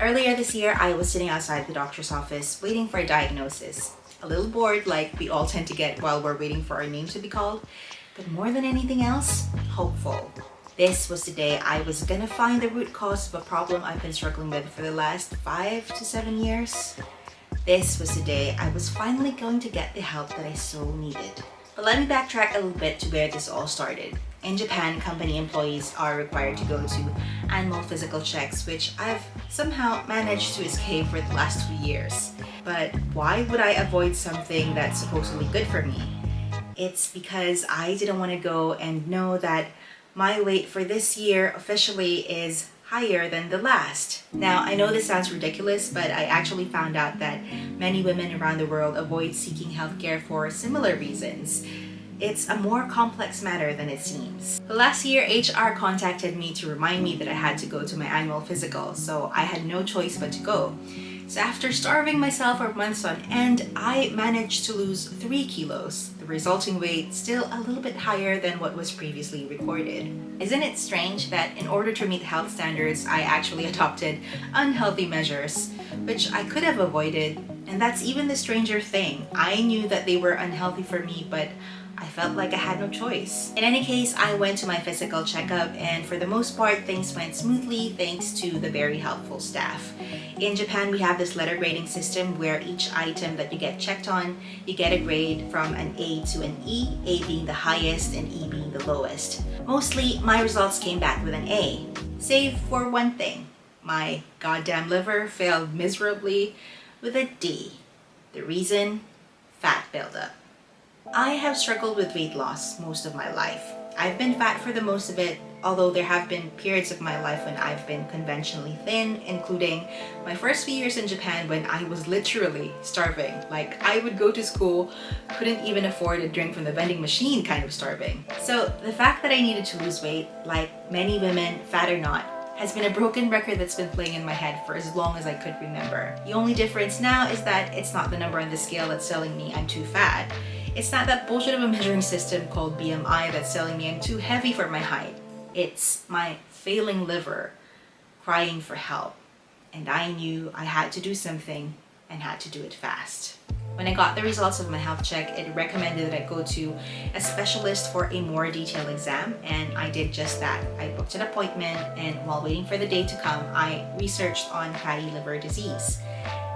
Earlier this year, I was sitting outside the doctor's office waiting for a diagnosis. A little bored, like we all tend to get while we're waiting for our name to be called, but more than anything else, hopeful. This was the day I was gonna find the root cause of a problem I've been struggling with for the last 5 to 7 years. This was the day I was finally going to get the help that I so needed. But let me backtrack a little bit to where this all started. In Japan, company employees are required to go to annual physical checks, which I've somehow managed to escape for the last 2 years. But why would I avoid something that's supposedly good for me? It's because I didn't want to go and know that my weight for this year officially is higher than the last. Now, I know this sounds ridiculous, but I actually found out that many women around the world avoid seeking healthcare for similar reasons. It's a more complex matter than it seems. Last year, HR contacted me to remind me that I had to go to my annual physical, so I had no choice but to go. So after starving myself for months on end, I managed to lose 3 kilos, the resulting weight still a little bit higher than what was previously recorded. Isn't it strange that in order to meet health standards, I actually adopted unhealthy measures, which I could have avoided, and that's even the stranger thing. I knew that they were unhealthy for me, but I felt like I had no choice. In any case, I went to my physical checkup, and for the most part, things went smoothly thanks to the very helpful staff. In Japan, we have this letter grading system where each item that you get checked on, you get a grade from an A to an E, A being the highest and E being the lowest. Mostly, my results came back with an A, save for one thing. My goddamn liver failed miserably with a D. The reason? Fat buildup. I have struggled with weight loss most of my life. I've been fat for the most of it, although there have been periods of my life when I've been conventionally thin, including my first few years in Japan when I was literally starving. Like, I would go to school, couldn't even afford a drink from the vending machine, kind of starving. So the fact that I needed to lose weight, like many women, fat or not, has been a broken record that's been playing in my head for as long as I could remember. The only difference now is that it's not the number on the scale that's telling me I'm too fat. It's not that bullshit of a measuring system called BMI that's telling me I'm too heavy for my height. It's my failing liver crying for help. And I knew I had to do something and had to do it fast. When I got the results of my health check, it recommended that I go to a specialist for a more detailed exam, and I did just that. I booked an appointment, and while waiting for the day to come, I researched on fatty liver disease.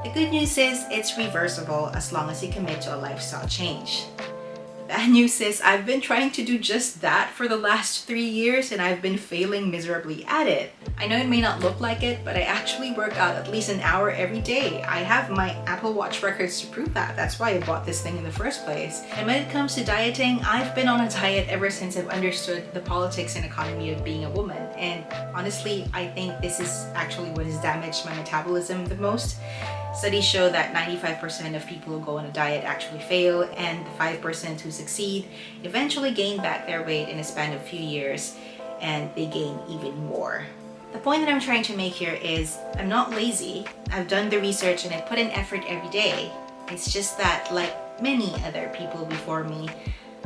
The good news is it's reversible as long as you commit to a lifestyle change. The bad news is I've been trying to do just that for the last 3 years and I've been failing miserably at it. I know it may not look like it, but I actually work out at least an hour every day. I have my Apple Watch records to prove that. That's why I bought this thing in the first place. And when it comes to dieting, I've been on a diet ever since I've understood the politics and economy of being a woman. And honestly, I think this is actually what has damaged my metabolism the most. Studies show that 95% of people who go on a diet actually fail, and the 5% who succeed eventually gain back their weight in a span of a few years, and they gain even more. The point that I'm trying to make here is I'm not lazy. I've done the research and I put in effort every day. It's just that, like many other people before me,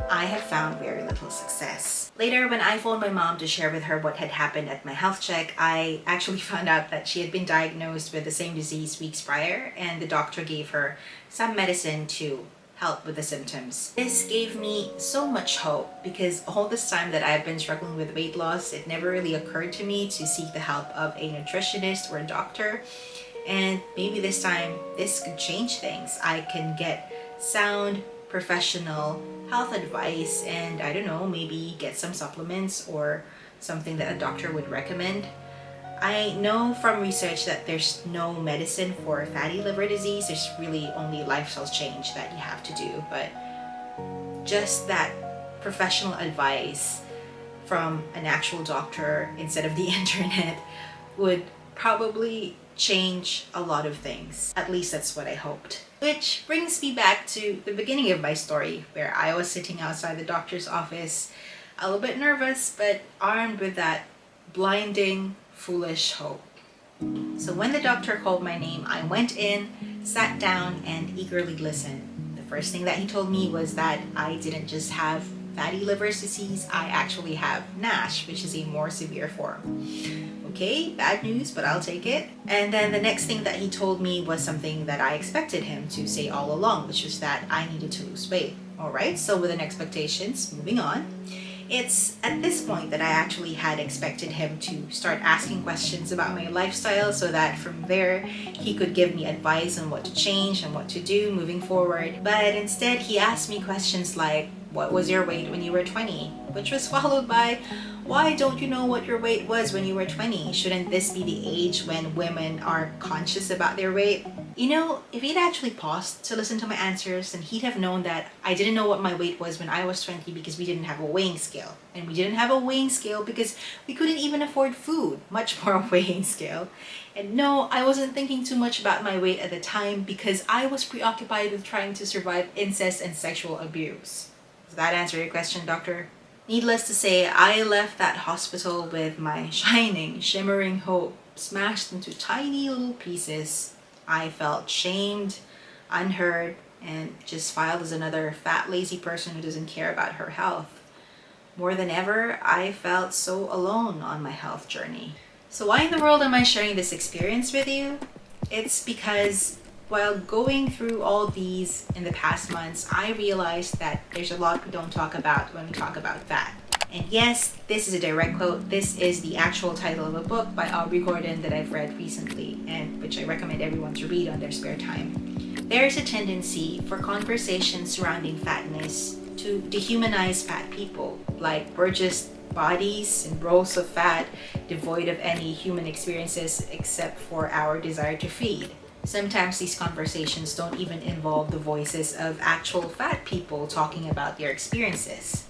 I have found very little success. Later, when I phoned my mom to share with her what had happened at my health check, I actually found out that she had been diagnosed with the same disease weeks prior, and the doctor gave her some medicine to help with the symptoms. This gave me so much hope because all this time that I've been struggling with weight loss, it never really occurred to me to seek the help of a nutritionist or a doctor. And maybe this time, this could change things. I can get sound, professional health advice and I don't know, maybe get some supplements or something that a doctor would recommend. I know from research that there's no medicine for fatty liver disease. There's really only lifestyle change that you have to do, but just that professional advice from an actual doctor instead of the internet would probably change a lot of things. At least that's what I hoped. Which brings me back to the beginning of my story, where I was sitting outside the doctor's office, a little bit nervous, but armed with that blinding, foolish hope. So when the doctor called my name, I went in, sat down, and eagerly listened. The first thing that he told me was that I didn't just have fatty liver disease, I actually have NASH, which is a more severe form. Okay, bad news, but I'll take it. And then the next thing that he told me was something that I expected him to say all along, which was that I needed to lose weight. Alright, so within expectations, moving on. It's at this point that I actually had expected him to start asking questions about my lifestyle so that from there he could give me advice on what to change and what to do moving forward. But instead he asked me questions like, what was your weight when you were 20? Which was followed by, why don't you know what your weight was when you were 20? Shouldn't this be the age when women are conscious about their weight? You know, if he'd actually paused to listen to my answers, then he'd have known that I didn't know what my weight was when I was 20 because we didn't have a weighing scale. And we didn't have a weighing scale because we couldn't even afford food, much more a weighing scale. And no, I wasn't thinking too much about my weight at the time because I was preoccupied with trying to survive incest and sexual abuse. Does that answer your question, doctor? Needless to say, I left that hospital with my shining, shimmering hope smashed into tiny little pieces. I felt shamed, unheard, and just filed as another fat, lazy person who doesn't care about her health. More than ever, I felt so alone on my health journey. So why in the world am I sharing this experience with you? It's because while going through all these in the past months, I realized that there's a lot we don't talk about when we talk about fat. And yes, this is a direct quote. This is the actual title of a book by Aubrey that I've read recently and which I recommend everyone to read on their spare time. There's a tendency for conversations surrounding fatness to dehumanize fat people, like we're just bodies and rolls of fat devoid of any human experiences except for our desire to feed. Sometimes these conversations don't even involve the voices of actual fat people talking about their experiences.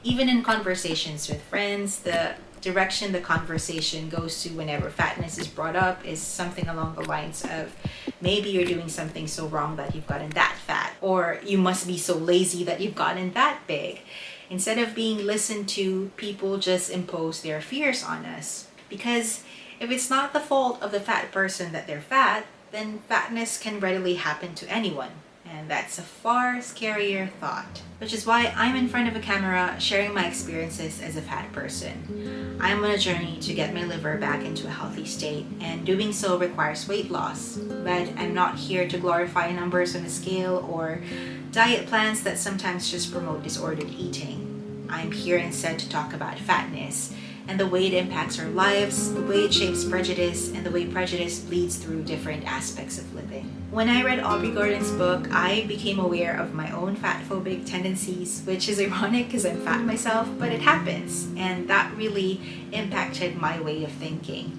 Even in conversations with friends, the direction the conversation goes to whenever fatness is brought up is something along the lines of, maybe you're doing something so wrong that you've gotten that fat, or you must be so lazy that you've gotten that big. Instead of being listened to, people just impose their fears on us. Because if it's not the fault of the fat person that they're fat, then fatness can readily happen to anyone. And that's a far scarier thought. Which is why I'm in front of a camera sharing my experiences as a fat person. I'm on a journey to get my liver back into a healthy state, and doing so requires weight loss. But I'm not here to glorify numbers on a scale or diet plans that sometimes just promote disordered eating. I'm here instead to talk about fatness and the way it impacts our lives, the way it shapes prejudice, and the way prejudice bleeds through different aspects of living. When I read Aubrey Gordon's book, I became aware of my own fat-phobic tendencies, which is ironic because I'm fat myself, but it happens, and that really impacted my way of thinking.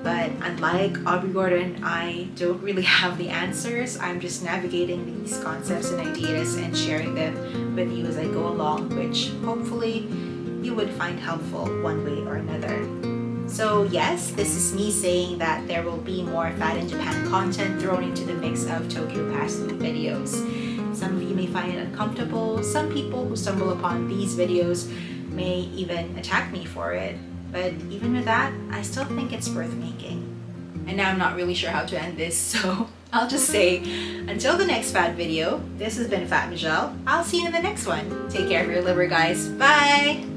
But unlike Aubrey Gordon, I don't really have the answers. I'm just navigating these concepts and ideas and sharing them with you as I go along, which hopefully you would find helpful one way or another. So yes, this is me saying that there will be more Fat in Japan content thrown into the mix of Tokyo Past Food videos. Some of you may find it uncomfortable. Some people who stumble upon these videos may even attack me for it. But even with that, I still think it's worth making. And now I'm not really sure how to end this, so I'll just say, until the next fat video, this has been Fat Mizhelle. I'll see you in the next one. Take care of your liver, guys. Bye!